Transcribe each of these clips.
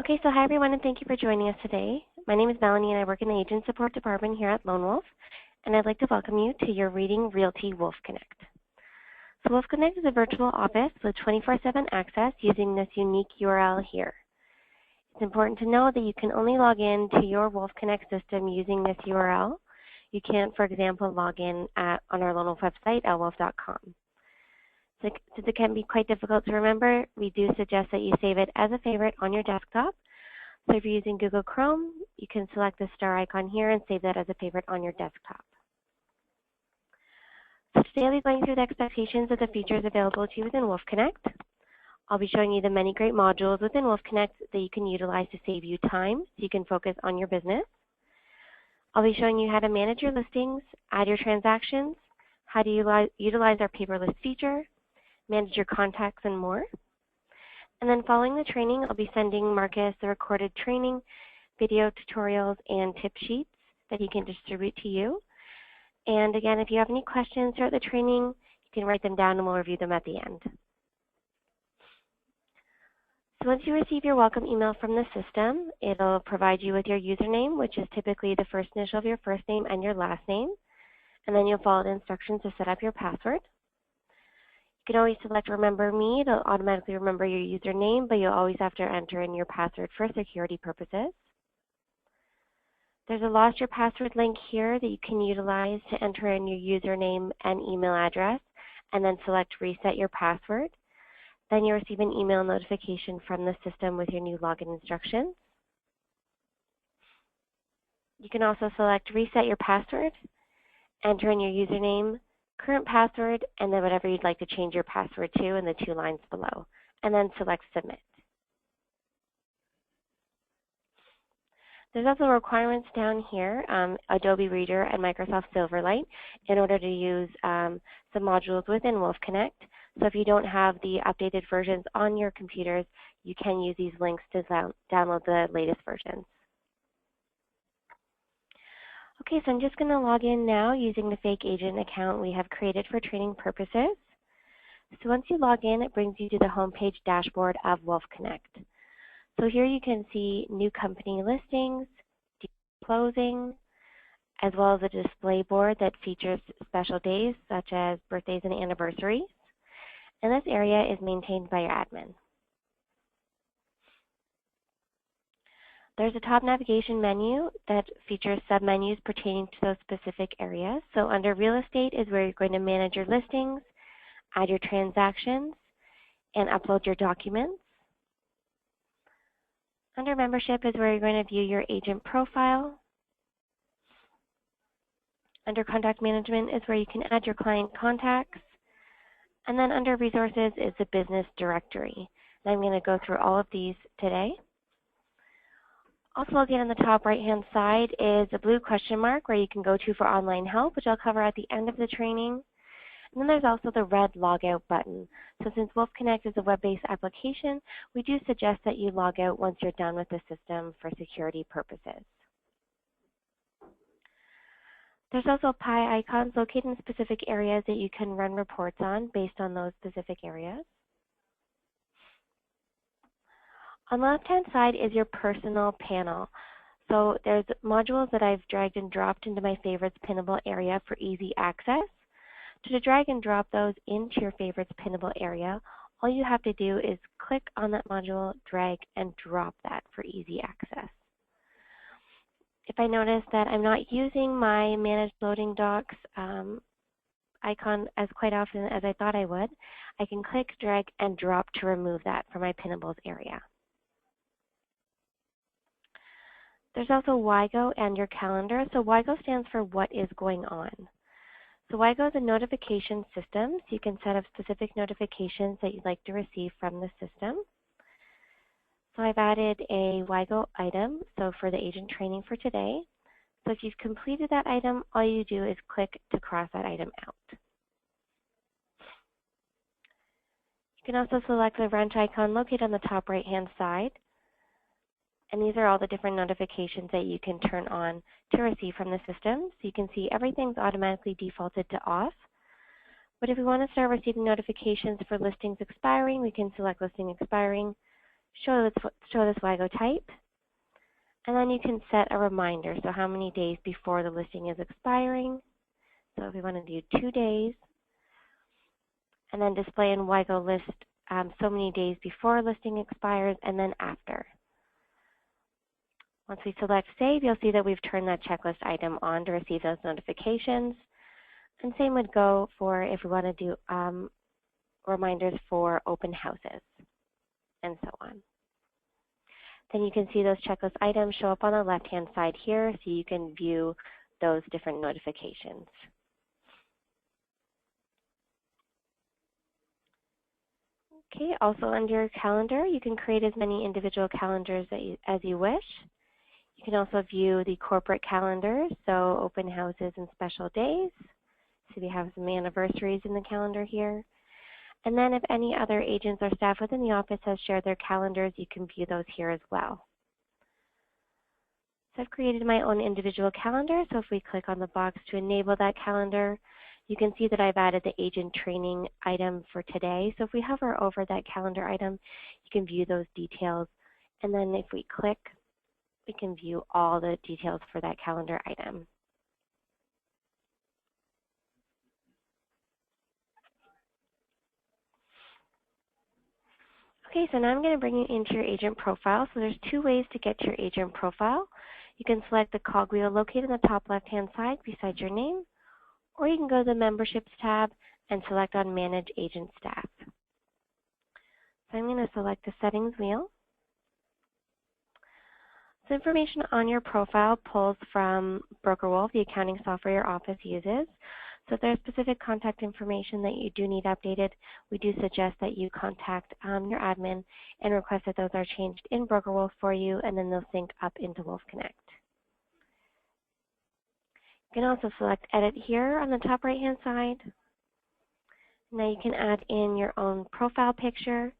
Okay, so hi everyone, and thank you for joining us today. My name is Melanie, and I work in the Agent Support Department here at Lone Wolf, and I'd like to welcome you to your Reading Realty WOLFconnect. So WOLFconnect is a virtual office with 24/7 access using this unique URL here. It's important to know that you can only log in to your WOLFconnect system using this URL. You can't, for example, log in on our Lone Wolf website at wolf.com. Since it can be quite difficult to remember, we do suggest that you save it as a favorite on your desktop. So if you're using Google Chrome, you can select the star icon here and save that as a favorite on your desktop. So today I'll be going through the expectations of the features available to you within WOLFconnect. I'll be showing you the many great modules within WOLFconnect that you can utilize to save you time so you can focus on your business. I'll be showing you how to manage your listings, add your transactions, how to utilize our paperless feature, manage your contacts, and more. And then following the training, I'll be sending Marcus the recorded training, video tutorials, and tip sheets that he can distribute to you. And again, if you have any questions throughout the training, you can write them down and we'll review them at the end. So once you receive your welcome email from the system, it'll provide you with your username, which is typically the first initial of your first name and your last name. And then you'll follow the instructions to set up your password. You can always select Remember Me. It'll automatically remember your username, but you'll always have to enter in your password for security purposes. There's a Lost Your Password link here that you can utilize to enter in your username and email address, and then select Reset Your Password. Then you'll receive an email notification from the system with your new login instructions. You can also select Reset Your Password, enter in your username, current password, and then whatever you'd like to change your password to in the 2 lines below, and then select Submit. There's also requirements down here, Adobe Reader and Microsoft Silverlight, in order to use some modules within WOLFconnect. So if you don't have the updated versions on your computers, you can use these links to download the latest versions. Okay, so I'm just going to log in now using the fake agent account we have created for training purposes. So once you log in, it brings you to the homepage dashboard of WOLFconnect. So here you can see new company listings, closing, as well as a display board that features special days such as birthdays and anniversaries. And this area is maintained by your admin. There's a top navigation menu that features submenus pertaining to those specific areas. So under Real Estate is where you're going to manage your listings, add your transactions, and upload your documents. Under Membership is where you're going to view your agent profile. Under Contact Management is where you can add your client contacts. And then under Resources is the Business Directory. And I'm going to go through all of these today. Also located on the top right-hand side is a blue question mark where you can go to for online help, which I'll cover at the end of the training. And then there's also the red logout button. So since WOLFconnect is a web-based application, we do suggest that you log out once you're done with the system for security purposes. There's also pie icons located in specific areas that you can run reports on based on those specific areas. On the left-hand side is your personal panel. So there's modules that I've dragged and dropped into my favorites pinnable area for easy access. To drag and drop those into your favorites pinnable area, all you have to do is click on that module, drag, and drop that for easy access. If I notice that I'm not using my Manage Loading Docs icon as quite often as I thought I would, I can click, drag, and drop to remove that from my pinnables area. There's also WIGO and your calendar. So WIGO stands for What is Going On. So WIGO is a notification system, so you can set up specific notifications that you'd like to receive from the system. So I've added a WIGO item, so for the agent training for today. So if you've completed that item, all you do is click to cross that item out. You can also select the wrench icon located on the top right-hand side. And these are all the different notifications that you can turn on to receive from the system. So you can see everything's automatically defaulted to off. But if we want to start receiving notifications for listings expiring, we can select listing expiring, show this WIGO type, and then you can set a reminder, so how many days before the listing is expiring. So if we want to do 2 days, and then display in WIGO list so many days before listing expires and then after. Once we select Save, you'll see that we've turned that checklist item on to receive those notifications. And same would go for if we want to do reminders for open houses and so on. Then you can see those checklist items show up on the left-hand side here, so you can view those different notifications. Okay, also under your calendar, you can create as many individual calendars as you wish. You can also view the corporate calendar, so open houses and special days. So we have some anniversaries in the calendar here. And then if any other agents or staff within the office has shared their calendars, you can view those here as well. So I've created my own individual calendar, so if we click on the box to enable that calendar, you can see that I've added the agent training item for today. So if we hover over that calendar item, you can view those details. And then if we click, we can view all the details for that calendar item. Okay, so now I'm going to bring you into your agent profile. So there's 2 ways to get to your agent profile. You can select the cogwheel located in the top left-hand side beside your name, or you can go to the Memberships tab and select on Manage Agent Staff. So I'm going to select the Settings wheel. So information on your profile pulls from BrokerWolf, the accounting software your office uses. So if there's specific contact information that you do need updated, we do suggest that you contact your admin and request that those are changed in BrokerWolf for you, and then they'll sync up into WOLFconnect. You can also select Edit here on the top right-hand side. Now you can add in your own profile picture.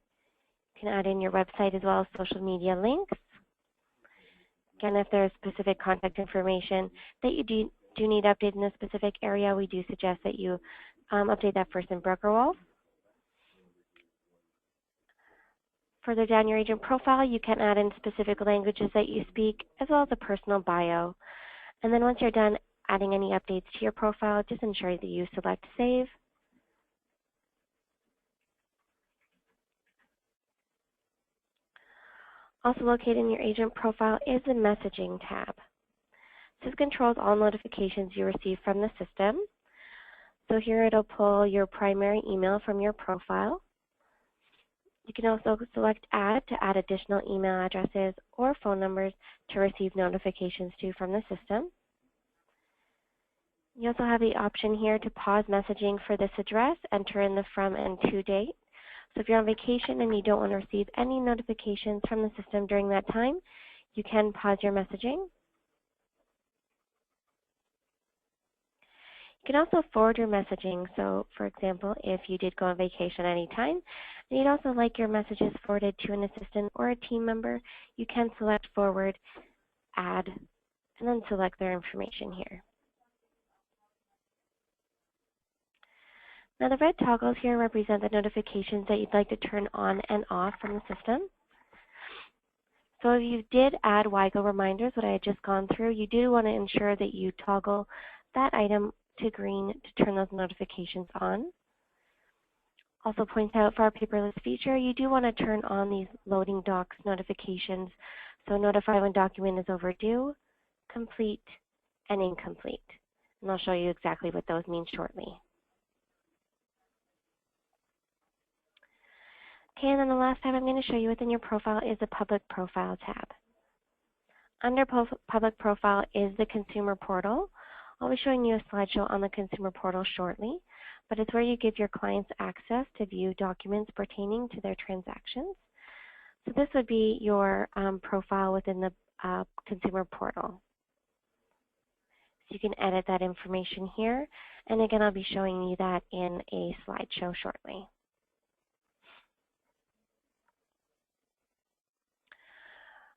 You can add in your website as well as social media links. Again, if there's specific contact information that you do need updated in a specific area, we do suggest that you update that first in BrokerWolf. Further down your agent profile, you can add in specific languages that you speak, as well as a personal bio. And then once you're done adding any updates to your profile, just ensure that you select Save. Also located in your agent profile is the Messaging tab. This controls all notifications you receive from the system. So here it'll pull your primary email from your profile. You can also select Add to add additional email addresses or phone numbers to receive notifications to from the system. You also have the option here to pause messaging for this address, enter in the from and to date. So if you're on vacation and you don't want to receive any notifications from the system during that time, you can pause your messaging. You can also forward your messaging. So for example, if you did go on vacation at any time, and you'd also like your messages forwarded to an assistant or a team member, you can select Forward, Add, and then select their information here. Now the red toggles here represent the notifications that you'd like to turn on and off from the system. So if you did add WIGO reminders, what I had just gone through, you do want to ensure that you toggle that item to green to turn those notifications on. Also points out for our paperless feature, you do want to turn on these loading docs notifications. So notify when document is overdue, complete, and incomplete. And I'll show you exactly what those mean shortly. Okay, and then the last tab I'm going to show you within your profile is the Public Profile tab. Under Public Profile is the Consumer Portal. I'll be showing you a slideshow on the Consumer Portal shortly, but it's where you give your clients access to view documents pertaining to their transactions. So this would be your profile within the Consumer Portal. So you can edit that information here, and again, I'll be showing you that in a slideshow shortly.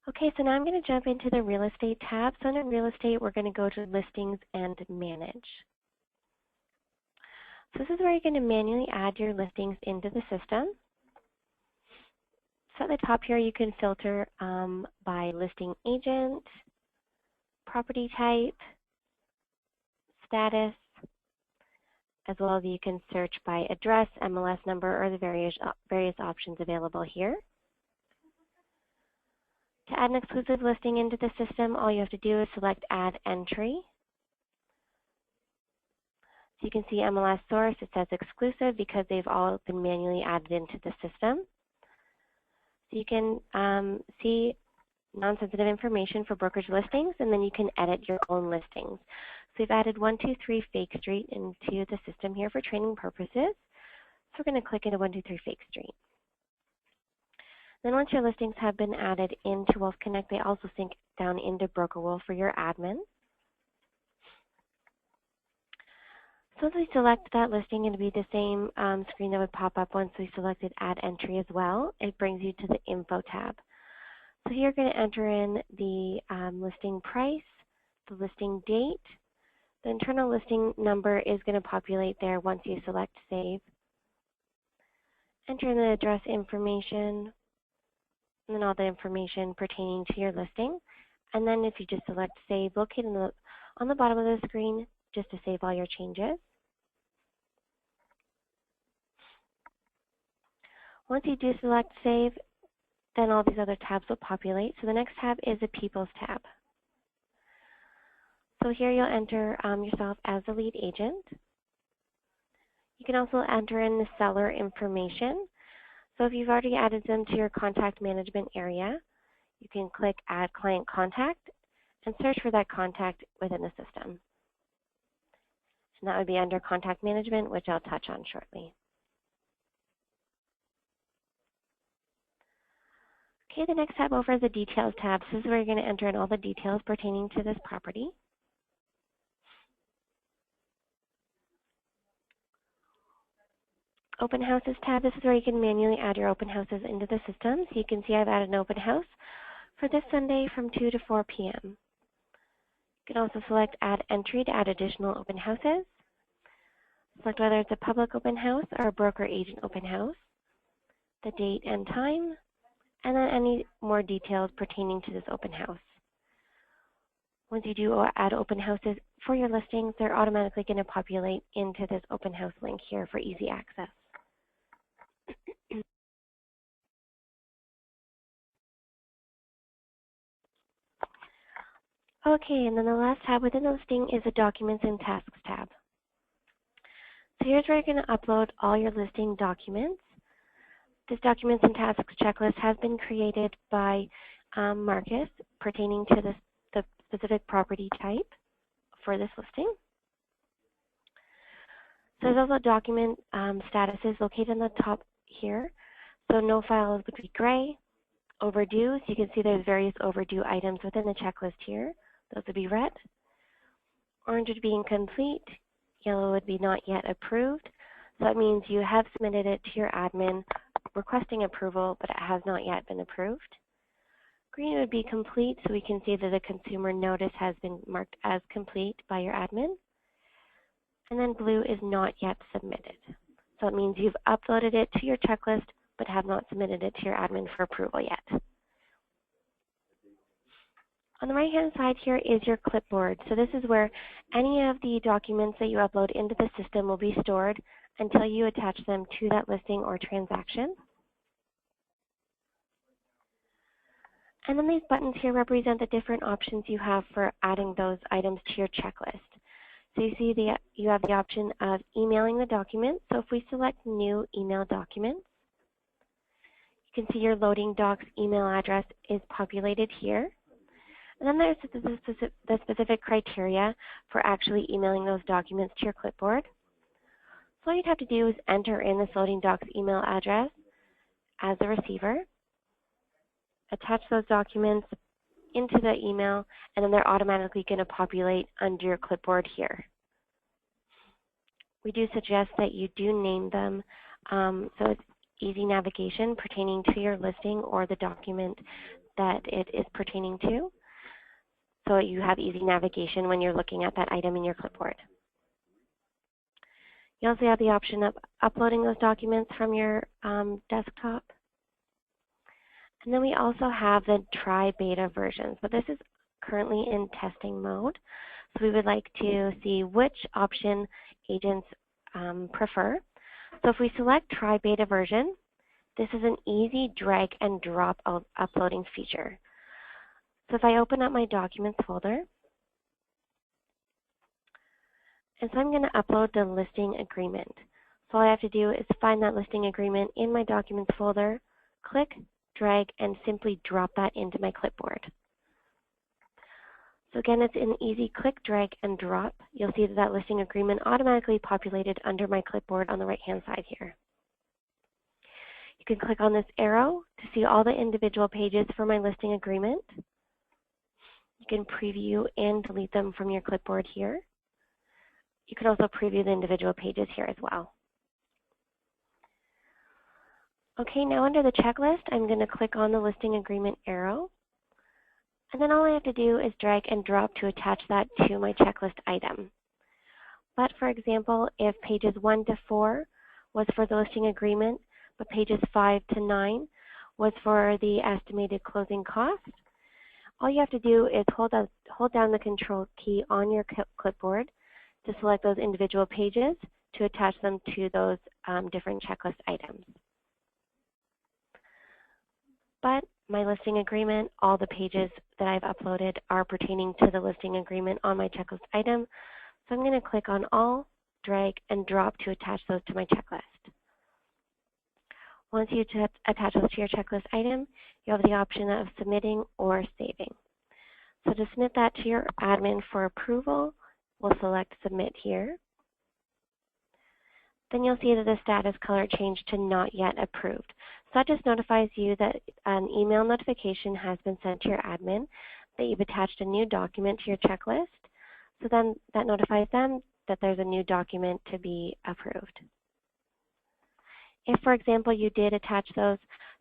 Okay, so now I'm going to jump into the Real Estate tab. So under Real Estate, we're going to go to Listings and Manage. So this is where you're going to manually add your listings into the system. So at the top here, you can filter by listing agent, property type, status, as well as you can search by address, MLS number, or the various options available here. To add an exclusive listing into the system, all you have to do is select Add Entry. So you can see MLS source, it says exclusive because they've all been manually added into the system. So you can see non-sensitive information for brokerage listings, and then you can edit your own listings. So we've added 123 Fake Street into the system here for training purposes. So we're going to click into 123 Fake Street. Then once your listings have been added into WOLFconnect, they also sync down into BrokerWolf for your admin. So once we select that listing, it'll be the same screen that would pop up once we selected Add Entry as well. It brings you to the Info tab. So here you're going to enter in the listing price, the listing date. The internal listing number is going to populate there once you select Save. Enter in the address information, and then all the information pertaining to your listing. And then if you just select Save, locate on the bottom of the screen just to save all your changes. Once you do select Save, then all these other tabs will populate. So the next tab is the People's tab. So here you'll enter yourself as the lead agent. You can also enter in the seller information. So if you've already added them to your contact management area, you can click Add Client Contact and search for that contact within the system. And that would be under Contact Management, which I'll touch on shortly. Okay, the next tab over is the Details tab. This is where you're going to enter in all the details pertaining to this property. Open Houses tab, this is where you can manually add your open houses into the system. So you can see I've added an open house for this Sunday from 2 to 4 p.m. You can also select Add Entry to add additional open houses. Select whether it's a public open house or a broker agent open house, the date and time, and then any more details pertaining to this open house. Once you do add open houses for your listings, they're automatically going to populate into this open house link here for easy access. Okay, and then the last tab within the listing is the Documents and Tasks tab. So here's where you're going to upload all your listing documents. This Documents and Tasks checklist has been created by Marcus pertaining to the specific property type for this listing. So there's also document statuses located on the top here. So no files would be gray. Overdue, so you can see there's various overdue items within the checklist here. Those would be red. Orange would be incomplete. Yellow would be not yet approved. So that means you have submitted it to your admin requesting approval, but it has not yet been approved. Green would be complete, so we can see that the consumer notice has been marked as complete by your admin. And then blue is not yet submitted. So it means you've uploaded it to your checklist, but have not submitted it to your admin for approval yet. On the right-hand side here is your clipboard. So this is where any of the documents that you upload into the system will be stored until you attach them to that listing or transaction. And then these buttons here represent the different options you have for adding those items to your checklist. So you see you have the option of emailing the document. So if we select New Email Documents, you can see your loading docs email address is populated here. And then there's the specific criteria for actually emailing those documents to your clipboard. So all you'd have to do is enter in this loading docs email address as the receiver, attach those documents into the email, and then they're automatically going to populate under your clipboard here. We do suggest that you do name them so it's easy navigation pertaining to your listing or the document that it is pertaining to, so you have easy navigation when you're looking at that item in your clipboard. You also have the option of uploading those documents from your desktop. And then we also have the try beta versions, but this is currently in testing mode. So we would like to see which option agents prefer. So if we select try beta version, this is an easy drag and drop uploading feature. So if I open up my documents folder, and so I'm going to upload the listing agreement. So all I have to do is find that listing agreement in my documents folder, click, drag, and simply drop that into my clipboard. So again, it's an easy click, drag, and drop. You'll see that that listing agreement automatically populated under my clipboard on the right-hand side here. You can click on this arrow to see all the individual pages for my listing agreement. You can preview and delete them from your clipboard here. You can also preview the individual pages here as well. Okay, now under the checklist, I'm going to click on the listing agreement arrow. And then all I have to do is drag and drop to attach that to my checklist item. But for example, if pages 1 to 4 was for the listing agreement, but pages 5 to 9 was for the estimated closing cost, all you have to do is hold down the Control key on your clipboard to select those individual pages to attach them to those different checklist items. But my listing agreement, all the pages that I've uploaded are pertaining to the listing agreement on my checklist item. So I'm going to click on all, drag, and drop to attach those to my checklist. Once you attach those to your checklist item, you have the option of submitting or saving. So to submit that to your admin for approval, we'll select Submit here. Then you'll see that the status color changed to Not Yet Approved. So that just notifies you that an email notification has been sent to your admin that you've attached a new document to your checklist. So then that notifies them that there's a new document to be approved. If, for example, you did attach those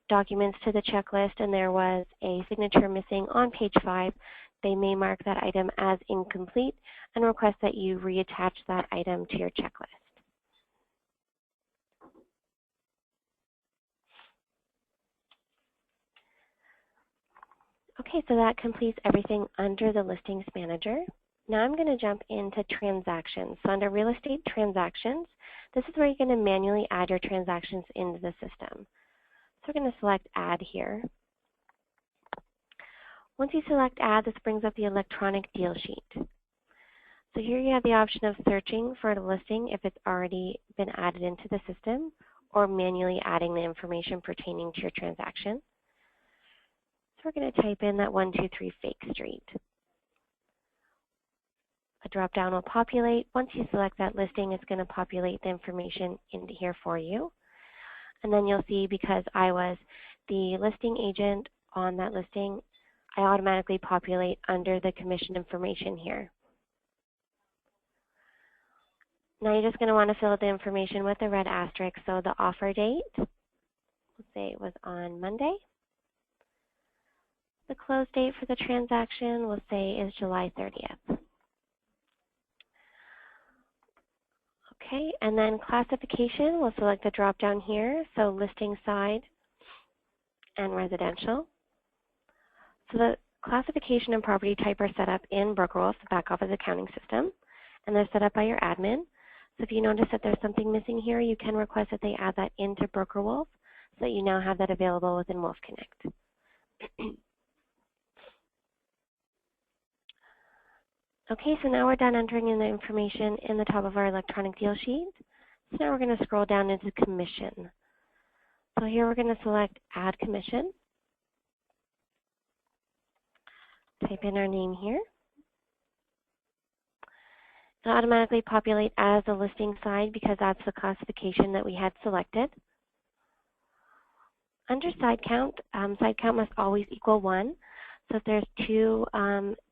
documents to the checklist and there was a signature missing on page 5, they may mark that item as incomplete and request that you reattach that item to your checklist. Okay, so that completes everything under the Listings Manager. Now I'm going to jump into transactions. So under Real Estate Transactions, this is where you're going to manually add your transactions into the system. So we're going to select Add here. Once you select Add, this brings up the electronic deal sheet. So here you have the option of searching for a listing if it's already been added into the system, or manually adding the information pertaining to your transaction. So we're going to type in that 123 Fake Street. A drop-down will populate. Once you select that listing, it's going to populate the information into here for you. And then you'll see, because I was the listing agent on that listing, I automatically populate under the commission information here. Now you're just going to want to fill out the information with the red asterisk. So the offer date, let's say it was on Monday. The close date for the transaction, we'll say, is July 30th. Okay, and then classification, we'll select the drop-down here, so listing side and residential. So the classification and property type are set up in BrokerWolf, the back office accounting system, and they're set up by your admin. So if you notice that there's something missing here, you can request that they add that into BrokerWolf so that you now have that available within WOLFconnect. Okay, so now we're done entering in the information in the top of our electronic deal sheet. So now we're going to scroll down into commission. So here we're going to select Add Commission. Type in our name here. It'll automatically populate as a listing side because that's the classification that we had selected. Under side count must always equal 1. So if there's 2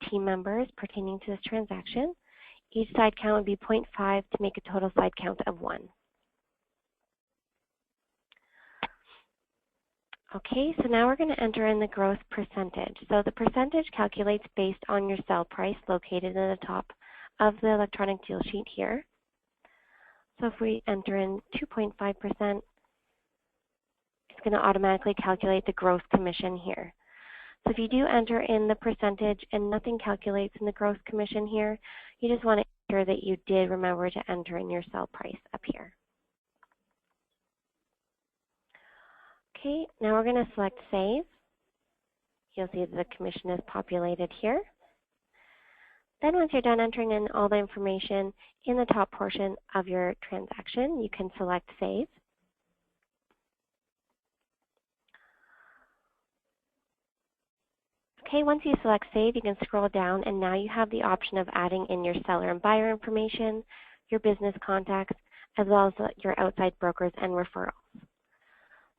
team members pertaining to this transaction, each side count would be 0.5 to make a total side count of 1. Okay, so now we're going to enter in the gross percentage. So the percentage calculates based on your sell price located in the top of the electronic deal sheet here. So if we enter in 2.5%, it's it's going to automatically calculate the gross commission here. So if you do enter in the percentage and nothing calculates in the gross commission here, you just want to ensure that you did remember to enter in your sell price up here. Okay, now we're going to select Save. You'll see that the commission is populated here. Then once you're done entering in all the information in the top portion of your transaction, you can select Save. Okay, once you select Save, you can scroll down, and now you have the option of adding in your seller and buyer information, your business contacts, as well as your outside brokers and referrals.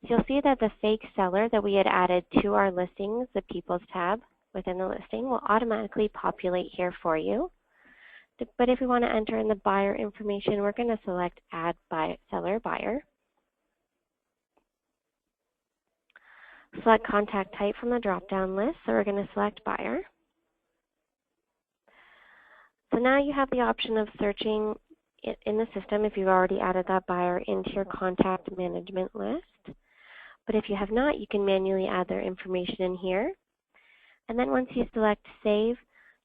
So you'll see that the fake seller that we had added to our listings, the People's tab within the listing, will automatically populate here for you. But if we want to enter in the buyer information, we're going to select Add Seller Buyer. Select contact type from the drop-down list, so we're going to select buyer. So now you have the option of searching in the system if you've already added that buyer into your contact management list. But if you have not, you can manually add their information in here. And then once you select Save,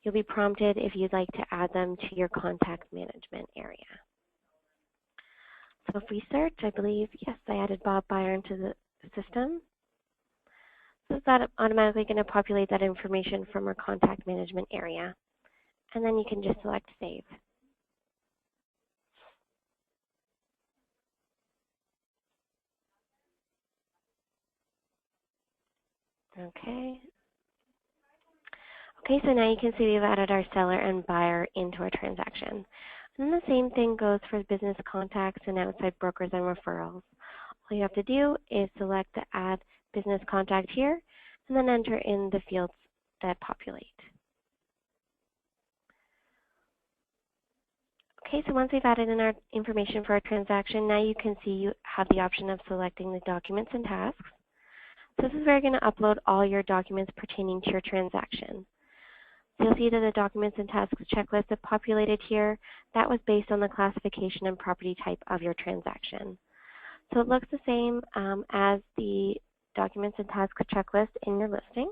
you'll be prompted if you'd like to add them to your contact management area. So if we search, I believe, yes, I added Bob Buyer into the system. So that's automatically going to populate that information from our contact management area. And then you can just select Save. Okay. Okay, so now you can see we've added our seller and buyer into our transaction. And then the same thing goes for business contacts and outside brokers and referrals. All you have to do is select the Add Business Contact here, and then enter in the fields that populate. Okay, so once we've added in our information for our transaction, now you can see you have the option of selecting the documents and tasks. So this is where you're going to upload all your documents pertaining to your transaction. So you'll see that the documents and tasks checklist is populated here. That was based on the classification and property type of your transaction. So it looks the same as the documents and tasks checklist in your listing.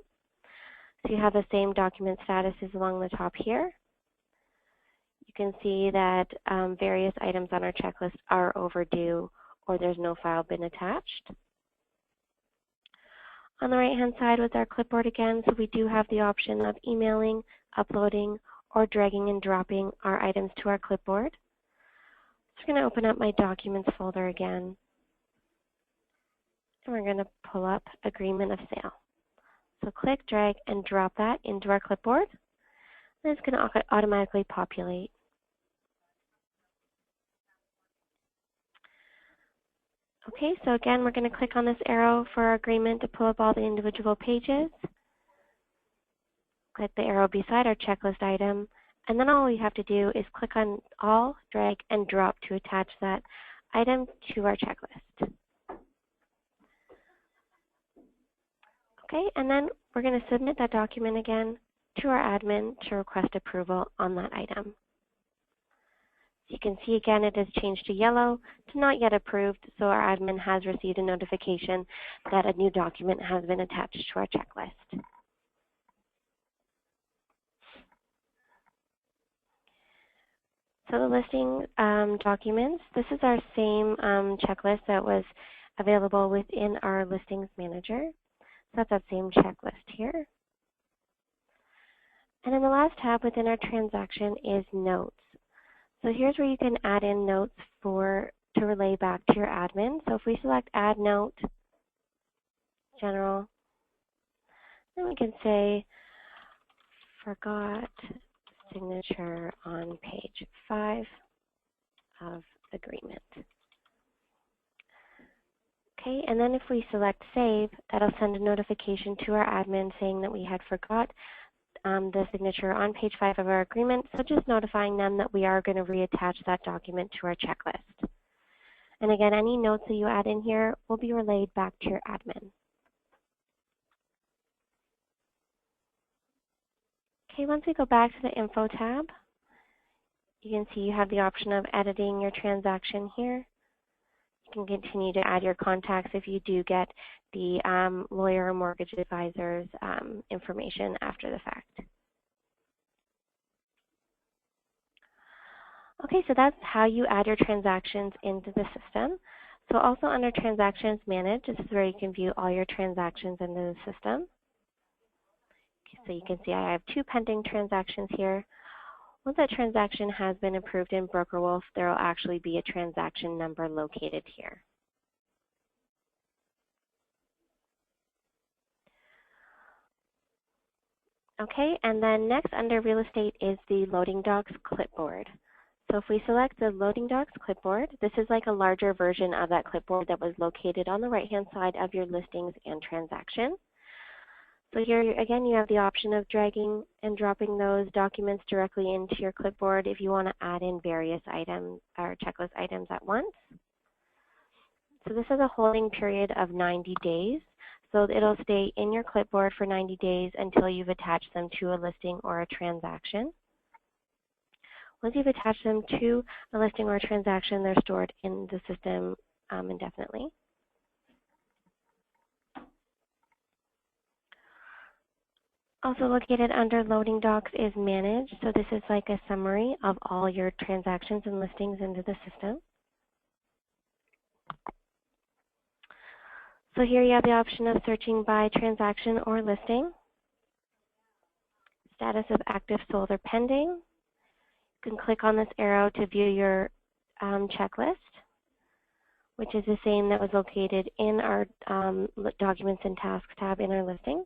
So you have the same document statuses along the top here. You can see that various items on our checklist are overdue or there's no file been attached. On the right-hand side with our clipboard again, so we do have the option of emailing, uploading, or dragging and dropping our items to our clipboard. So we're going to open up my Documents folder again, and we're going to pull up Agreement of Sale. So click, drag, and drop that into our clipboard, and it's going to automatically populate. Okay, so again, we're going to click on this arrow for our agreement to pull up all the individual pages. Click the arrow beside our checklist item, and then all we have to do is click on All, drag, and drop to attach that item to our checklist. Okay, and then we're going to submit that document again to our admin to request approval on that item. You can see again it has changed to yellow to not yet approved, so our admin has received a notification that a new document has been attached to our checklist. So the listing documents, this is our same checklist that was available within our listings manager. So that's that same checklist here. And then the last tab within our transaction is Notes. So here's where you can add in notes to relay back to your admin. So if we select Add Note, General, then we can say, forgot signature on page 5 of agreement. Okay, and then if we select Save, that'll send a notification to our admin saying that we had forgot the signature on page 5 of our agreement, so just notifying them that we are going to reattach that document to our checklist. And again, any notes that you add in here will be relayed back to your admin. Okay, once we go back to the Info tab, you can see you have the option of editing your transaction here. You You can continue to add your contacts if you do get the lawyer or mortgage advisor's information after the fact. Okay, so that's how you add your transactions into the system. So also under Transactions Manage, this is where you can view all your transactions into the system. Okay, so you can see I have 2 pending transactions here. Once that transaction has been approved in BrokerWolf, there will actually be a transaction number located here. Okay, and then next under Real Estate is the Loading Docs clipboard. So if we select the Loading Docs clipboard, this is like a larger version of that clipboard that was located on the right-hand side of your listings and transaction. So here, again, you have the option of dragging and dropping those documents directly into your clipboard if you want to add in various items or checklist items at once. So this is a holding period of 90 days. So it'll stay in your clipboard for 90 days until you've attached them to a listing or a transaction. Once you've attached them to a listing or a transaction, they're stored in the system indefinitely. Also located under Loading Docs is Manage. So this is like a summary of all your transactions and listings into the system. So here you have the option of searching by transaction or listing, status of active, sold, or pending. You can click on this arrow to view your checklist, which is the same that was located in our Documents and Tasks tab in our listing.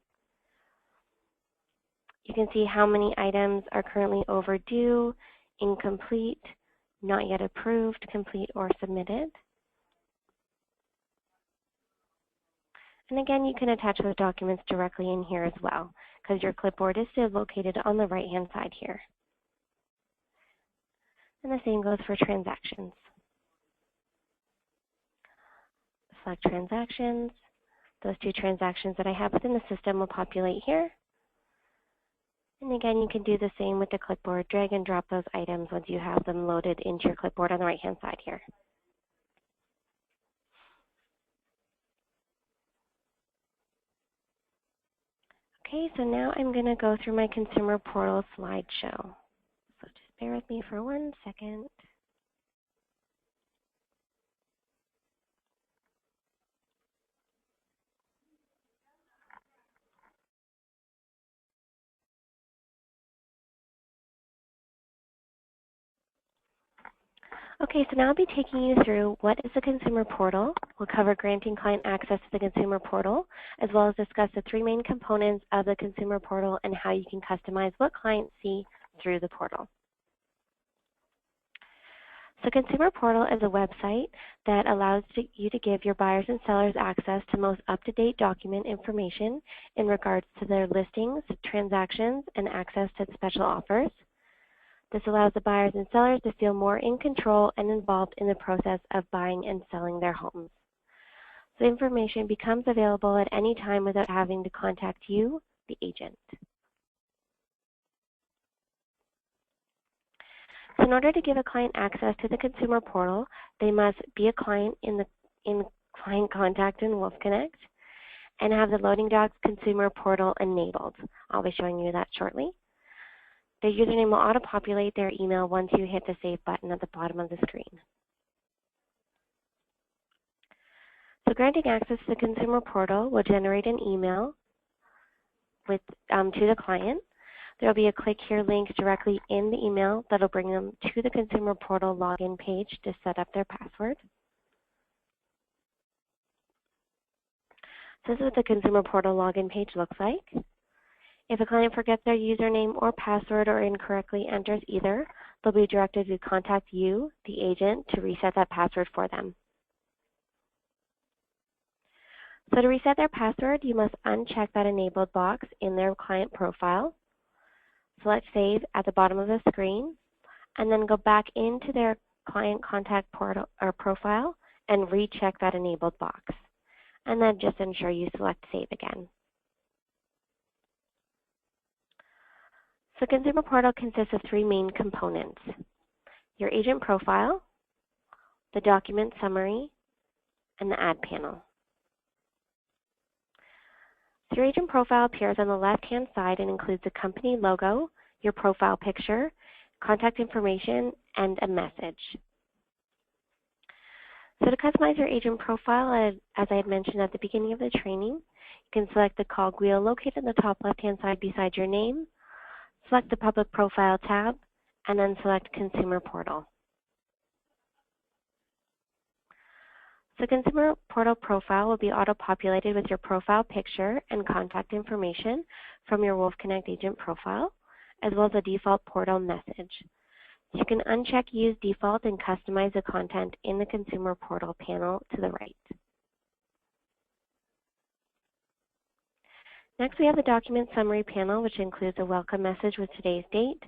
You can see how many items are currently overdue, incomplete, not yet approved, complete, or submitted. And again, you can attach those documents directly in here as well, because your clipboard is still located on the right-hand side here. And the same goes for transactions. Select transactions. Those 2 transactions that I have within the system will populate here. And again, you can do the same with the clipboard. Drag and drop those items once you have them loaded into your clipboard on the right-hand side here. Okay, so now I'm going to go through my consumer portal slideshow. So just bear with me for 1 second. Okay, so now I'll be taking you through what is the consumer portal. We'll cover granting client access to the consumer portal, as well as discuss the 3 main components of the consumer portal and how you can customize what clients see through the portal. So Consumer Portal is a website that allows you to give your buyers and sellers access to most up-to-date document information in regards to their listings, transactions, and access to special offers. This allows the buyers and sellers to feel more in control and involved in the process of buying and selling their homes. So information becomes available at any time without having to contact you, the agent. So in order to give a client access to the consumer portal, they must be a client in Client Contact in WOLFconnect and have the Loading Docs consumer portal enabled. I'll be showing you that shortly. Their username will auto-populate their email once you hit the Save button at the bottom of the screen. So granting access to the consumer portal will generate an email to the client. There will be a click here link directly in the email that will bring them to the consumer portal login page to set up their password. So this is what the consumer portal login page looks like. If a client forgets their username or password or incorrectly enters either, they'll be directed to contact you, the agent, to reset that password for them. So to reset their password, you must uncheck that enabled box in their client profile. Select Save at the bottom of the screen, and then go back into their client contact portal or profile and recheck that enabled box. And then just ensure you select Save again. So Consumer Portal consists of 3 main components: your agent profile, the document summary, and the Add panel. So your agent profile appears on the left-hand side and includes a company logo, your profile picture, contact information, and a message. So to customize your agent profile, as I had mentioned at the beginning of the training, you can select the cog wheel located on the top left-hand side beside your name, select the Public Profile tab, and then select Consumer Portal. So Consumer Portal profile will be auto-populated with your profile picture and contact information from your WOLFconnect agent profile, as well as a default portal message. You can uncheck Use Default and customize the content in the Consumer Portal panel to the right. Next, we have the Document Summary panel, which includes a welcome message with today's date,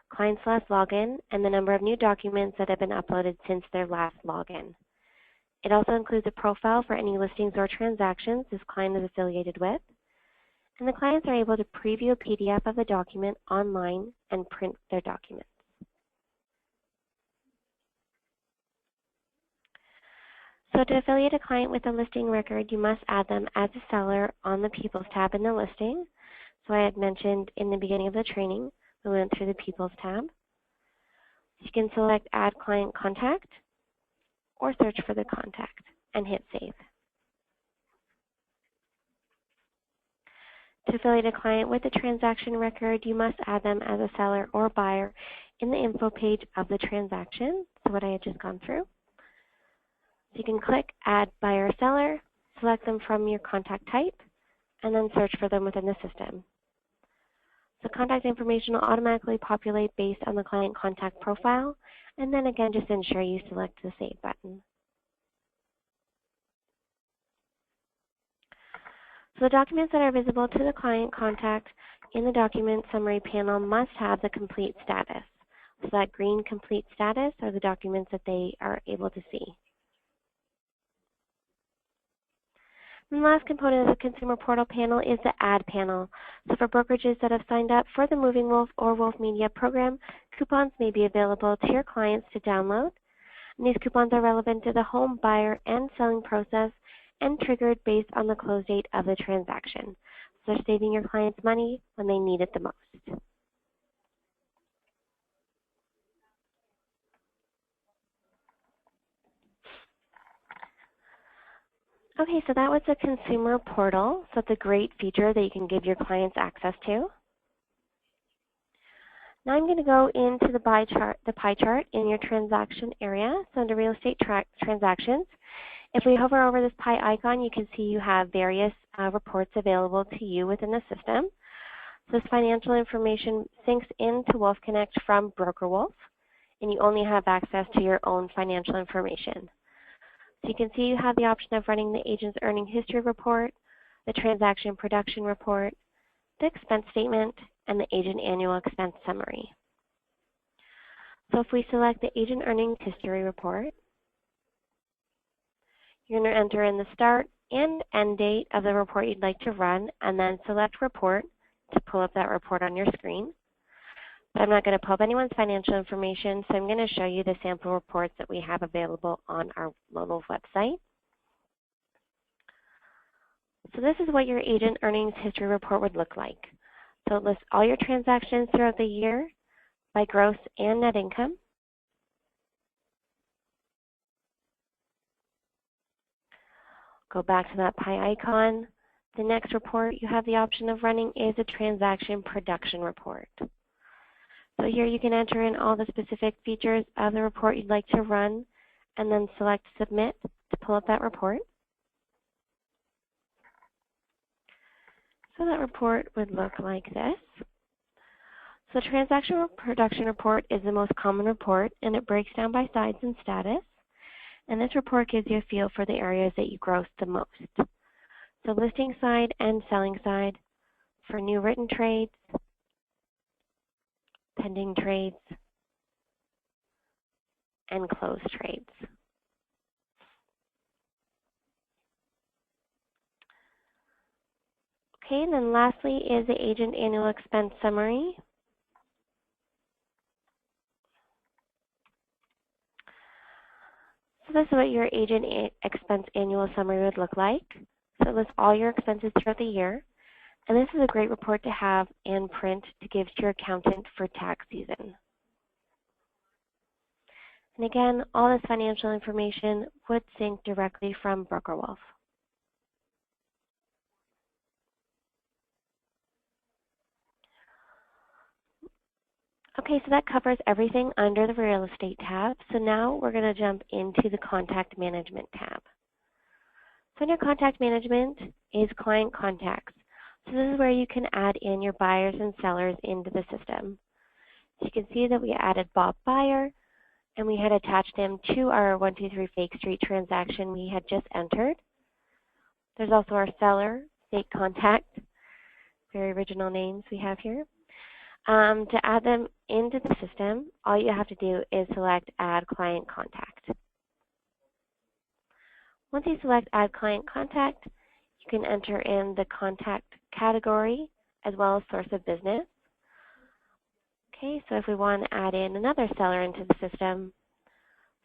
client's last login, and the number of new documents that have been uploaded since their last login. It also includes a profile for any listings or transactions this client is affiliated with, and the clients are able to preview a PDF of the document online and print their documents. So to affiliate a client with a listing record, you must add them as a seller on the People's tab in the listing. So I had mentioned in the beginning of the training, we went through the People's tab. You can select Add Client Contact or search for the contact and hit Save. To affiliate a client with a transaction record, you must add them as a seller or buyer in the info page of the transaction, so what I had just gone through. So you can click Add Buyer or Seller, select them from your contact type, and then search for them within the system. So contact information will automatically populate based on the client contact profile, and then again, just ensure you select the Save button. So the documents that are visible to the client contact in the Document Summary panel must have the complete status. So that green complete status are the documents that they are able to see. And the last component of the Consumer Portal panel is the Add panel. So for brokerages that have signed up for the Moving Wolf or Wolf Media program, coupons may be available to your clients to download. And these coupons are relevant to the home buyer and selling process and triggered based on the close date of the transaction. So they're saving your clients money when they need it the most. Okay, so that was the Consumer Portal. So it's a great feature that you can give your clients access to. Now I'm going to go into the pie chart in your transaction area. So under Real Estate Transactions, if we hover over this pie icon, you can see you have various reports available to you within the system. So this financial information syncs into WOLFconnect from BrokerWolf, and you only have access to your own financial information. So you can see you have the option of running the agent's earning history report, the transaction production report, the expense statement, and the agent annual expense summary. So if we select the agent earnings history report, you're going to enter in the start and end date of the report you'd like to run, and then select Report to pull up that report on your screen. But I'm not going to pull up anyone's financial information, so I'm going to show you the sample reports that we have available on our Lone Wolf website. So this is what your agent earnings history report would look like. So it lists all your transactions throughout the year by gross and net income. Go back to that pie icon. The next report you have the option of running is a transaction production report. So here you can enter in all the specific features of the report you'd like to run and then select Submit to pull up that report. So that report would look like this. So transaction production report is the most common report, and it breaks down by sides and status. And this report gives you a feel for the areas that you gross the most. So listing side and selling side for new written trades, pending trades, and closed trades. Okay, and then lastly is the agent annual expense summary. So So this is what your agent expense annual summary would look like. So it lists all your expenses throughout the year. And this is a great report to have and print to give to your accountant for tax season. And again, all this financial information would sync directly from BrokerWolf. Okay, so that covers everything under the Real Estate tab. So now we're going to jump into the Contact Management tab. So under Contact Management is Client Contacts. So this is where you can add in your buyers and sellers into the system. So you can see that we added Bob Buyer, and we had attached him to our 123 Fake Street transaction we had just entered. There's also our seller, Fake Contact, very original names we have here. To add them into the system, all you have to do is select Add Client Contact. Once you select Add Client Contact, you can enter in the contact category as well as source of business. Okay, so if we want to add in another seller into the system,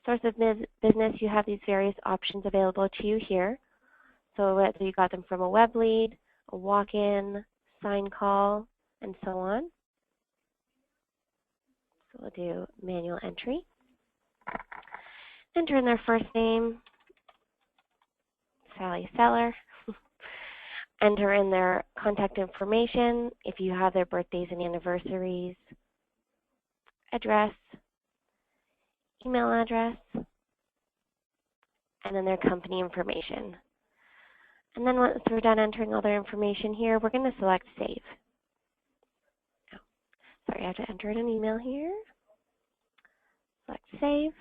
source of business, you have these various options available to you here. So whether you got them from a web lead, a walk-in, sign call, and so on. So we'll do manual entry. Enter in their first name, Sally Seller. Enter in their contact information, if you have their birthdays and anniversaries, address, email address, and then their company information. And then once we're done entering all their information here, we're going to select Save. Oh, sorry, I have to enter in an email here. Select Save.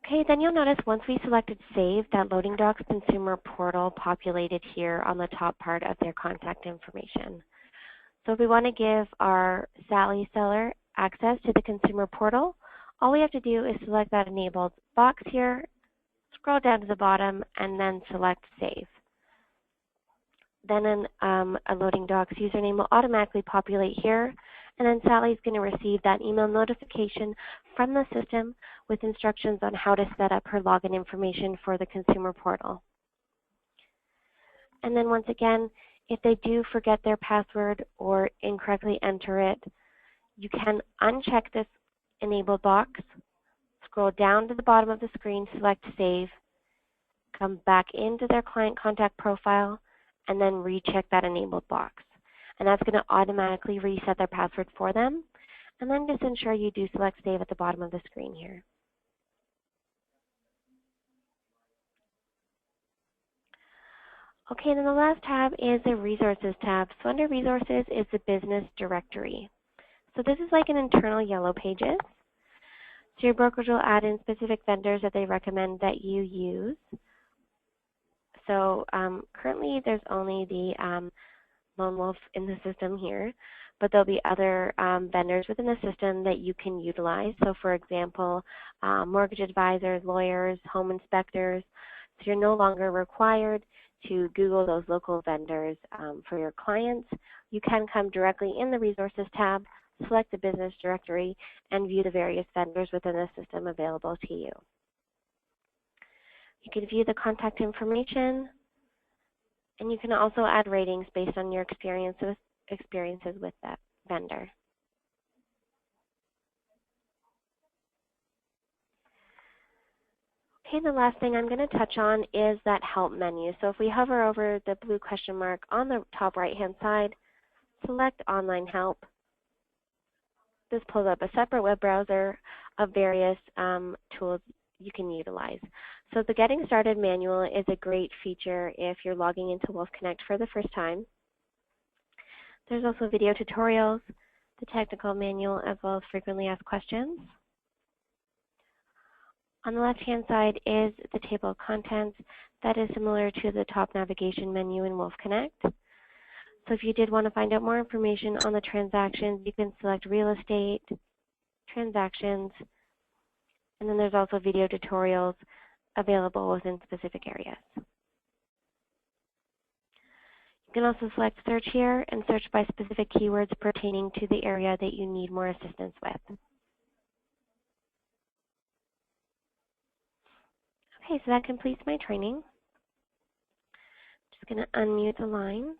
Okay, then you'll notice once we selected Save, that Loading Docs Consumer Portal populated here on the top part of their contact information. So if we want to give our Sally seller access to the Consumer Portal, all we have to do is select that enabled box here, scroll down to the bottom, and then select Save. Then a Loading Docs username will automatically populate here, and then Sally's going to receive that email notification from the system with instructions on how to set up her login information for the Consumer Portal. And then once again, if they do forget their password or incorrectly enter it, you can uncheck this enabled box, scroll down to the bottom of the screen, select Save, come back into their client contact profile, and then recheck that enabled box. And that's going to automatically reset their password for them. And then just ensure you do select Save at the bottom of the screen here. Okay, and then the last tab is the Resources tab. So under Resources is the Business Directory. So this is like an internal Yellow Pages. So your brokerage will add in specific vendors that they recommend that you use. So currently there's only the Lone Wolf in the system here, but there'll be other vendors within the system that you can utilize. So for example, mortgage advisors, lawyers, home inspectors. So you're no longer required to Google those local vendors for your clients. You can come directly in the Resources tab, select the Business Directory, and view the various vendors within the system available to you. You can view the contact information, and you can also add ratings based on your experiences with that vendor. Okay, the last thing I'm going to touch on is that Help menu. So if we hover over the blue question mark on the top right-hand side, select Online Help. This pulls up a separate web browser of various tools you can utilize. So the Getting Started manual is a great feature if you're logging into WOLFconnect for the first time. There's also video tutorials, the technical manual, as well as frequently asked questions. On the left-hand side is the table of contents that is similar to the top navigation menu in WOLFconnect. So if you did want to find out more information on the transactions, you can select Real Estate, Transactions, and then there's also video tutorials available within specific areas. You can also select Search here and search by specific keywords pertaining to the area that you need more assistance with. So that completes my training. Just going to unmute the line.